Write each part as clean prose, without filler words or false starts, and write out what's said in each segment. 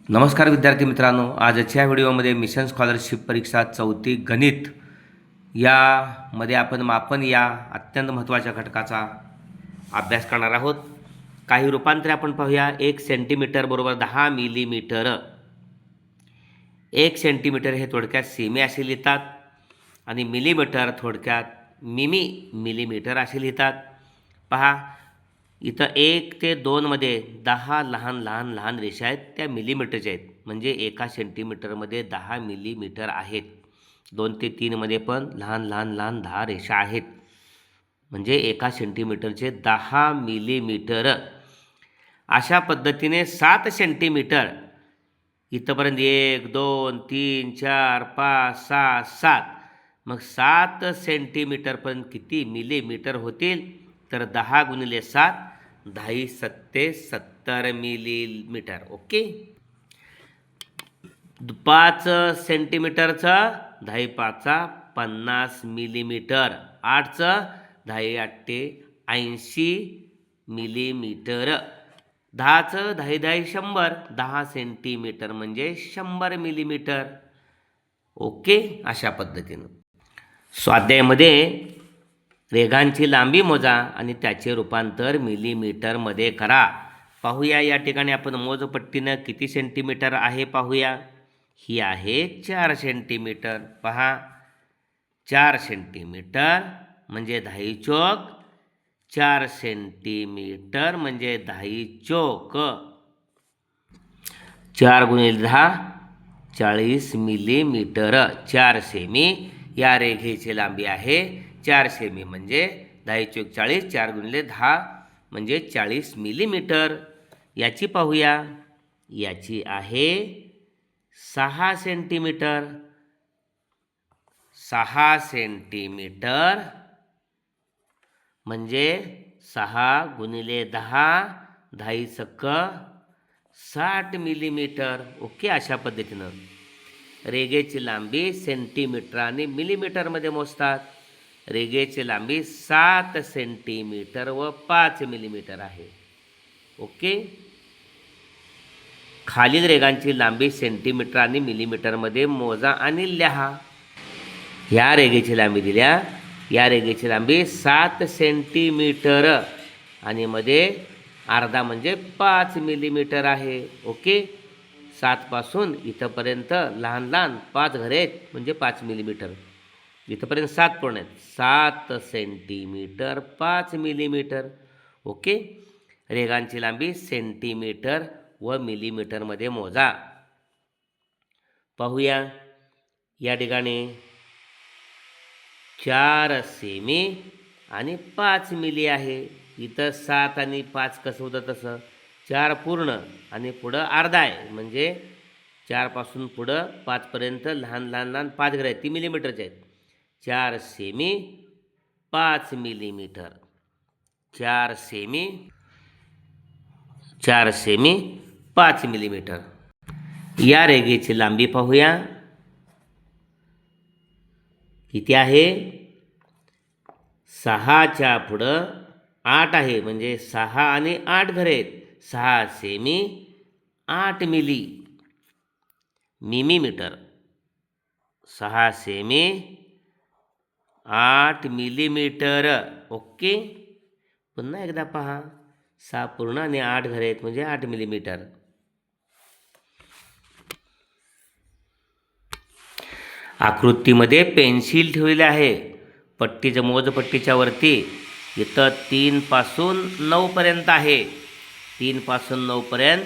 नमस्कार विद्यार्थी मित्रांनो, आजच्या व्हिडिओमध्ये मिशन स्कॉलरशिप परीक्षा चौथी गणित यामध्ये आपण मापन या अत्यंत महत्त्वाच्या घटकाचा अभ्यास करणार आहोत. काही रूपांतरे आपण पाहूया. 1 सेंटीमीटर बरोबर 10 मिलीमीटर. 1 सेंटीमीटर हे थोडक्यात सेमी असे लिहितात आणि मिलीमीटर थोडक्यात मिलीमीटर असे लिहितात. पहा, इथं 1 ते 2 मध्ये 10 लहान रेषा आहेत, त्या मिलीमीटरच्या आहेत. म्हणजे 1 सेंटीमीटरमध्ये 10 मिलीमीटर आहेत. 2 ते 3 मध्ये पण लहान 10 रेषा आहेत. म्हणजे 1 सेंटीमीटरचे 10 मिलीमीटर. अशा पद्धतीने 7 सेंटीमीटर इथंपर्यंत 1 2 3 4 5 6 7. मग 7 सेंटीमीटरपर्यंत किती मिलीमीटर होतील? तर 10 गुणिले 7 10 सत्ते 70 मिलीमीटर. ओके. 5 सेंटीमीटरचं 10 पाचा 50 मिलीमीटर. 8चं 10 आठे 80 मिलीमीटर. 10चं 10 100. 10 सेंटीमीटर म्हणजे 100 मिलीमीटर. ओके. अशा पद्धतीनं स्वाध्यायामध्ये रेघांची लांबी मोजा आणि त्याचे रूपांतर मिलीमीटरमध्ये करा. पाहूया, या ठिकाणी आपण मोजपट्टीनं किती सेंटीमीटर आहे पाहूया. ही आहे 4 सेंटीमीटर. पहा, 4 सेंटीमीटर म्हणजे 10 चौक 4 सेंटीमीटर म्हणजे 10 चौक 4 गुणिले 10 40 मिलीमीटर. 4 सेमी या रेघेची लांबी आहे 4 सेमी म्हणजे 10 चौक 40. 4 गुणिले 10 म्हणजे 40 मिलीमीटर. याची पाहूया. याची आहे 6 सेंटीमीटर. 6 सेंटीमीटर म्हणजे 6 गुणिले 10 10 सक्क 60 मिलीमीटर. ओके. अशा पद्धतीनं रेघेची लांबी सेंटीमीटर आणि मिलीमीटरमध्ये मोजतात. रेघेची लांबी 7 सेंटीमीटर व 5 मिलीमीटर आहे. ओके. खालील रेघांची लांबी सेंटीमीटर आणि मिलीमीटरमध्ये मोजा आणि लिहा. ह्या रेघेची लांबी दिल्या. या रेघेची लांबी 7 सेंटीमीटर आणि मध्ये अर्धा म्हणजे 5 मिलीमीटर आहे. ओके. 7 पासून इथंपर्यंत लहान 5 घरे आहेत म्हणजे 5 मिलीमीटर. इथंपर्यंत 7 पूर्ण आहेत. 7 सेंटीमीटर 5 मिलीमीटर. ओके. रेघांची लांबी सेंटीमीटर व मिलीमीटरमध्ये मोजा. पाहूया. या ठिकाणी 4 सेमी आणि 5 मिली आहे. इथं 7 आणि 5 कसं होतं तसं 4 पूर्ण आणि पुढं अर्धा आहे. म्हणजे 4 पासून पुढं 5 पर्यंत लहान 5 घरं आहेत. ती मिलीमीटरचे आहेत. 4 सेमी 5 मिलीमीटर. 4 semi 5 millimetre. या रेघेची लांबी पाहूया. किती आहे? 6च्या पुढं 8 आहे. म्हणजे 6 आणि 8 घरे आहेत. 6 semi 8 millimetre. 6 semi 8 millimetre. Okay. पुन्हा एकदा पहा. 6 पूर्ण आणि 8 घरे आहेत म्हणजे 8 मिलीमीटर. आकृतीमध्ये पेन्सिल ठेवलेले आहे. पट्टीच्या मोजपट्टीच्या वरती इथं 3 पासून 9 पर्यंत आहे. 3 पासून 9 पर्यंत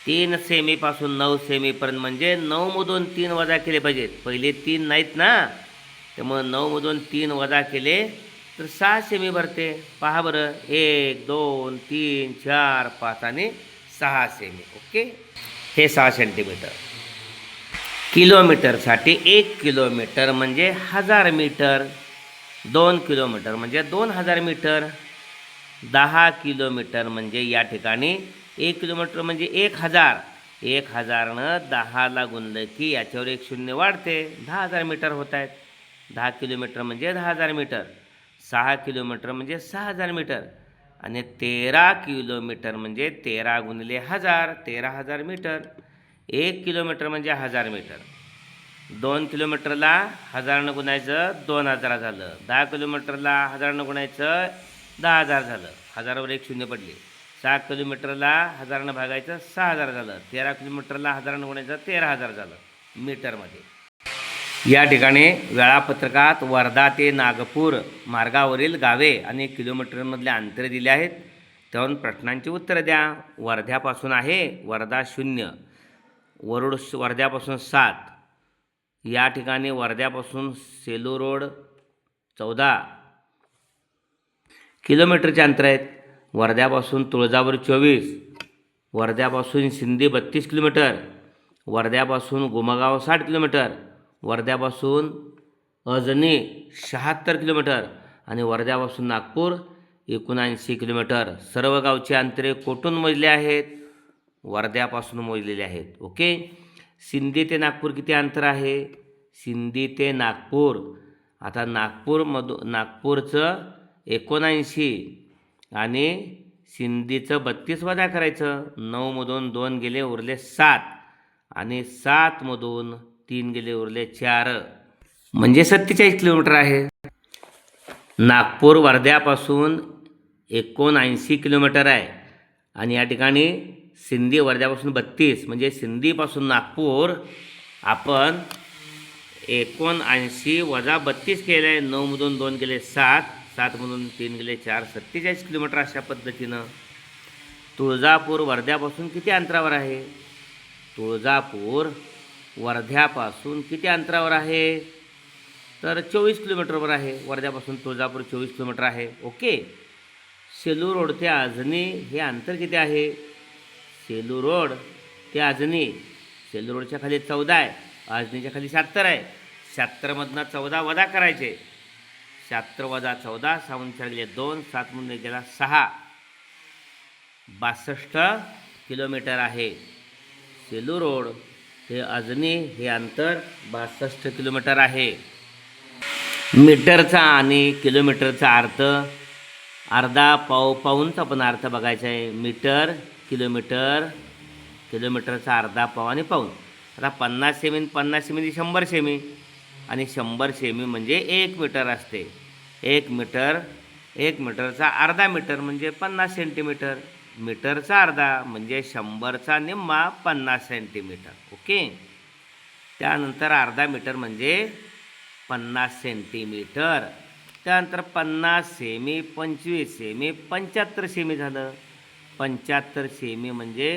3 सेमीपासून 9 सेमीपर्यंत म्हणजे 9 मधून 3 वजा केले पाहिजेत. पहिले 3 नाहीत ना, त्यामुळे 9 मधून 3 वजा केले तर 6 सेमी भरते. पहा बरं. 1 2 3 4 5 आणि 6 सेमी. ओके. हे 6 सेंटीमीटर. किलोमीटरसाठी 1 किलोमीटर म्हणजे 1000 मीटर. 2 किलोमीटर म्हणजे 2000 मीटर. 10 किलोमीटर म्हणजे या ठिकाणी 1 किलोमीटर म्हणजे 1000. 1000नं 10ला गुणलं की याच्यावर 1 शून्य वाढते. 10,000 मीटर होत आहेत. 10 किलोमीटर म्हणजे 10,000 मीटर. 6 किलोमीटर म्हणजे 6,000 मीटर. आणि 13 किलोमीटर म्हणजे 13 गुणिले 1000 13,000 मीटर. 1 किलोमीटर म्हणजे 1000 मीटर. 2 किलोमीटरला 1000 गुणायचं 2000 झालं. 10 किलोमीटरला 1000 गुणायचं 10,000 झालं. 1000वर एक शून्य पडले. 6 किलोमीटरला 1000 भागायचं 6000 झालं. 13 किलोमीटरला 1000 गुणायचं 13000 झालं मीटरमध्ये. या ठिकाणी वेळापत्रकात वर्धा ते नागपूर मार्गावरील गावे आणि किलोमीटरमधले अंतरे दिले आहेत. त्यावरून प्रश्नांची उत्तरं द्या. वर्ध्यापासून आहे वर्धा 0, वरुड वर्ध्यापासून 7, या ठिकाणी वर्ध्यापासून सेलू रोड 14 किलोमीटरचे अंतर आहेत. वर्ध्यापासून तुळजापूर 24, वर्ध्यापासून सिंधी 32 किलोमीटर, वर्ध्यापासून गुमगाव 60 किलोमीटर, वर्ध्यापासून अजनी 76 किलोमीटर आणि वर्ध्यापासून नागपूर 79 किलोमीटर. सर्व गावचे अंतरे कुठून मोजले आहेत? वर्ध्यापासून मोजलेले आहेत. ओके. सिंधी ते नागपूर किती अंतर आहे? सिंधी ते नागपूर, आता नागपूरचं 79 आणि सिंधीचं 32 वजा करायचं. 9मधून 2 गेले उरले 7 आणि 7मधून 3 गेले उरले 4 म्हणजे 47 किलोमीटर आहे. नागपूर वर्ध्यापासून 79 किलोमीटर आहे आणि या ठिकाणी सिंधी वर्ध्यापासून 32 म्हणजे सिंधीपासून नागपूर आपण 79 वजा 32 केलं आहे. 9मधून 2 गेले 7, 7मधून 3 गेले 4, 47 किलोमीटर. अशा पद्धतीनं तुळजापूर वर्ध्यापासून किती अंतरावर आहे? तुळजापूर वर्ध्यापासून किती अंतरावर आहे? तर 24 किलोमीटरवर आहे. वर्ध्यापासून तुळजापूर 24 किलोमीटर आहे. ओके. सेलू रोड ते आजनी हे अंतर किती आहे? सेलू रोड ते आजनी, सेलू रोडच्या खाली 14 आहे, आजनीच्या खाली 76 आहे. 76मधनं 14 वजा करायचे. 76 वजा 14, 6 4 गेले 2, 7 गेला 6, 62 किलोमीटर आहे. सेलू रोड ते अजनी हे अंतर 62 किलोमीटर आहे. मीटरचा आणि किलोमीटरचा अर्थ अर्धा पाऊनचा पण अर्थ बघायचा आहे. मीटर, किलोमीटर, किलोमीटरचा अर्धा पाव आणि पाऊण. आता 50 सेमी 50 सेमी 100 सेमी आणि 100 सेमी म्हणजे 1 मीटर असते. 1 मीटरचा अर्धा मीटर म्हणजे 50 सेंटीमीटर. मीटरचा अर्धा म्हणजे 100चा निम्मा 50 सेंटीमीटर. ओके. त्यानंतर अर्धा मीटर म्हणजे 50 सेंटीमीटर. त्यानंतर 50 सेमी 25 सेमी 75 सेमी झालं. 75 सेमी म्हणजे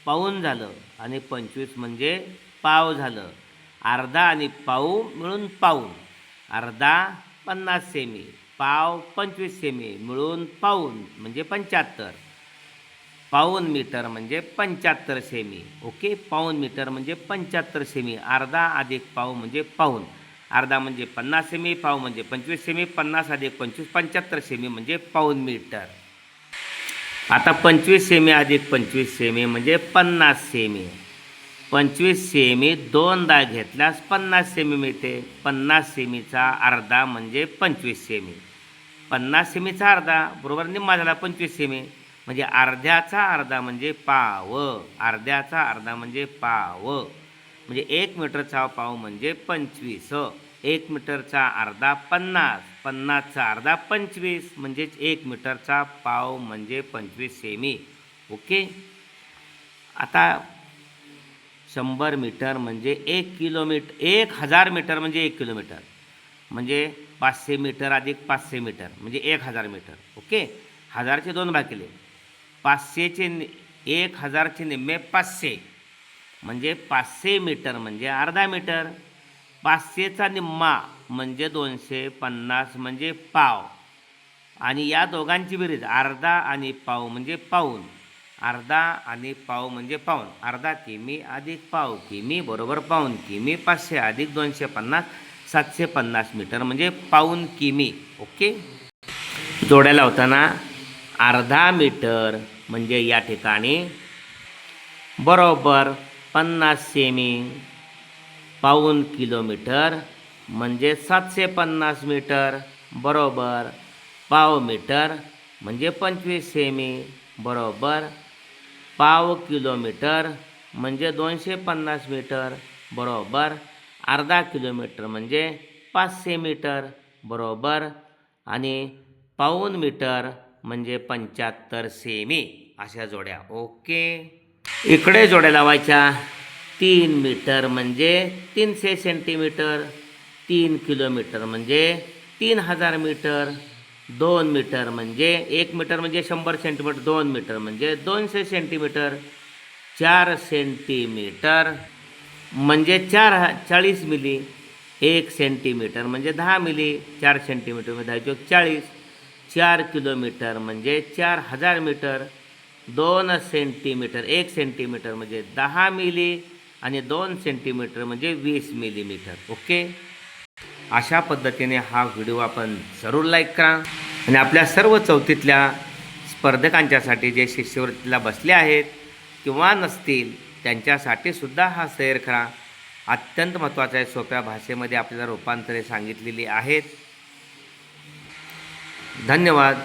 पाऊण झालं आणि 25 म्हणजे पाव झालं. अर्धा आणि पाऊ मिळून पाऊण. अर्धा 50 सेमी, पाव 25 सेमी मिळून पाऊण म्हणजे 75. पाऊण मीटर म्हणजे 75 सेमी. ओके. पाऊण मीटर म्हणजे 75 सेमी. अर्धा अधिक पाव म्हणजे पाऊण. अर्धा म्हणजे 50 सेमी, पाव म्हणजे 25 सेमी, 50 अधिक 25 75 सेमी म्हणजे पाऊण मीटर. आता 25 सेमी अधिक 25 सेमी म्हणजे 50 सेमी. 25 सेमी 2दा घेतल्यास 50 सेमी मिळते. 50 सेमीचा अर्धा म्हणजे 25 सेमी. 50 सेमीचा अर्धा बरोबर निम्मा झाला 25 सेमी म्हणजे अर्ध्याचा अर्धा म्हणजे पाव. अर्ध्याचा अर्धा म्हणजे पाव म्हणजे 1 मीटरचा पाव म्हणजे 25. 1 मीटरचा अर्धा 50, 50चा अर्धा 25 म्हणजेच 1 मीटरचा पाव म्हणजे 25 सेमी. ओके. आता 100 मीटर म्हणजे 1 किलोमीटर. 1000 मीटर म्हणजे 1 किलोमीटर म्हणजे 500 मीटर अधिक 500 मीटर म्हणजे 1000 मीटर. ओके. 1000चे 2 भाग केले. 500चे 1000चे निम्मे 500 म्हणजे 500 मीटर म्हणजे अर्धा मीटर. 500चा निम्मा म्हणजे 250 म्हणजे पाव आणि या दोघांची बेरीज अर्धा आणि पाव म्हणजे पाऊण. अर्धा आणि पाव म्हणजे पाऊण. अर्धा किमी अधिक पाव किमी बरोबर पाऊण किमी. 500 अधिक 250 750 मीटर म्हणजे पाऊण किमी. ओके. जोड्या लावताना अर्धा मीटर म्हणजे या ठिकाणी बरोबर 50 सेमी. पाऊण किलोमीटर म्हणजे 750 मीटर बरोबर पाव मीटर म्हणजे 25 सेमी बरोबर पाव किलोमीटर म्हणजे 250 मीटर बरोबर अर्धा किलोमीटर म्हणजे 500 मीटर बरोबर आणि पाऊण मीटर म्हणजे 75 सेमी अशा जोड्या. ओके. इकडे जोड्या लावायच्या. 3 मीटर म्हणजे 300 सेंटीमीटर, 3 किलोमीटर म्हणजे 3000 मीटर, 2 मीटर म्हणजे 1 मीटर म्हणजे 100 सेंटीमीटर, 2 मीटर म्हणजे 200 सेंटीमीटर, 4 सेंटीमीटर म्हणजे 40 मिली, 1 सेंटीमीटर म्हणजे 10 मिली, 4 सेंटीमीटर म्हणजे 40, 4 किलोमीटर म्हणजे 4000 मीटर, 2 सेंटीमीटर 1 सेंटीमीटर म्हणजे 10 मिली आणि 2 सेंटीमीटर म्हणजे 20 मिलीमीटर. ओके. अशा पद्धतीने हा व्हिडिओ आपण जरूर लाईक करा आणि आपल्या सर्व चौथीतल्या स्पर्धकांच्यासाठी जे शिष्यवृत्तीला बसले आहेत किंवा नसतील त्यांच्यासाठी सुद्धा हा शेअर करा. अत्यंत महत्त्वाचं आहे. सोप्या भाषेमध्ये आपल्याला रूपांतरे सांगितलेली आहेत. धन्यवाद.